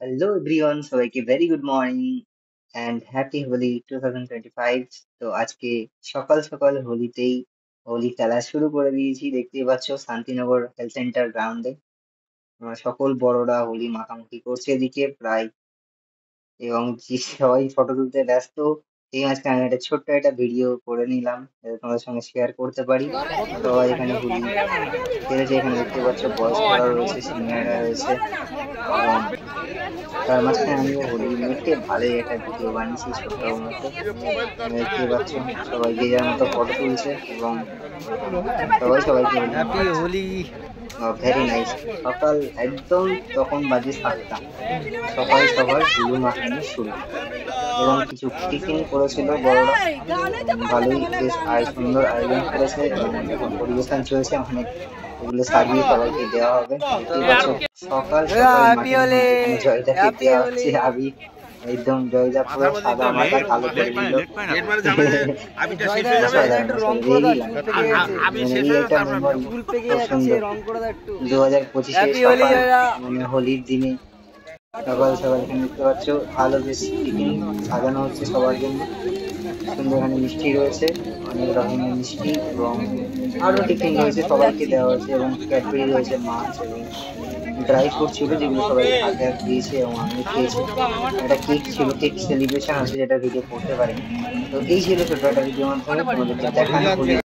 Hello everyone, সবাইকে very good morning and happy Holi 2025। তো আজকে সকাল সকাল হোলিতেই হোলি খেলা শুরু করে দিয়েছি। দেখতেই পাচ্ছ শান্তিনগর হেলথ সেন্টার গ্রাউন্ডে সকল বড়রা হোলি মাখামাখি করছে এদিকে প্রায়, এবং সবাই ফটো তুলতে ব্যস্ত। এই মাঝখানে আমি একটা ছোট্ট একটা ভিডিও করে নিলাম যাতে তোমাদের সঙ্গে শেয়ার করতে পারি। সবাই এখানে হোলি খেলেছে, এখানে দেখতে পাচ্ছ বয়স্করা রয়েছে, সিনিয়ররা রয়েছে, এবং তার মাঝখানে আমিও হোলি মেখে ভালোই একটা ভিডিও বানিয়েছি ছোট্ট মতো। দেখতে পাচ্ছ সবাই যে যার মতো ফটো তুলছে এবং সবাইকে হোলি হ্যাপি মাখাচ্ছে। হোলি। Very nice. সকাল একদম তখন বাজে 7টা, সকাল সকাল হোলি মাখানো শুরু, এবং কিছু টিফিন করেছিল বড়রা। ভালোই বেশ সুন্দর আয়োজন করেছে এবং এখন পরিবেশন চলছে, অনেক এগুলো সাজিয়ে সবাইকে দেওয়া হবে। দেখতেই পাচ্ছ সকাল সকাল হ্যাপি মাটির হোলি। মধ্যে এখানে জয়দাকে হ্যাপি দেওয়া হোলি। হচ্ছে আবির। একদম জয়দা পুরো সাদা মাথা কালো করে দিল। একটু রং করে দাও, চুল পেকে গেছে। এটা মেমোরি চুল পেকে খুব যাচ্ছে, সুন্দর। রং করে দাও একটু। 2025 হ্যাপি হোলি সকাল, জয়দা। হোলির দিনে সকাল সকাল এখানে দেখতে পাচ্ছ ভালো বেশ টিফিন সাজানো হচ্ছে সবার জন্য। সুন্দর, এখানে মিষ্টি রয়েছে, অনেক রকমের মিষ্টি, এবং আরো টিফিন রয়েছে সবাইকে দেওয়া হয়েছে, এবং ক্যাডবেরি রয়েছে, মাছ এবং ড্রাই ফ্রুট ছিল যেগুলো সবাই হাতে হাতে দিয়েছে এবং আমিও খেয়েছি। একটা কেক ছিল, কেক সেলিব্রেশন আছে যেটা ভিডিও করতে পারিনি। তো এই ছিল ছোট একটা ভিডিওর মাধ্যমে তোমাদেরকে দেখানো হলো।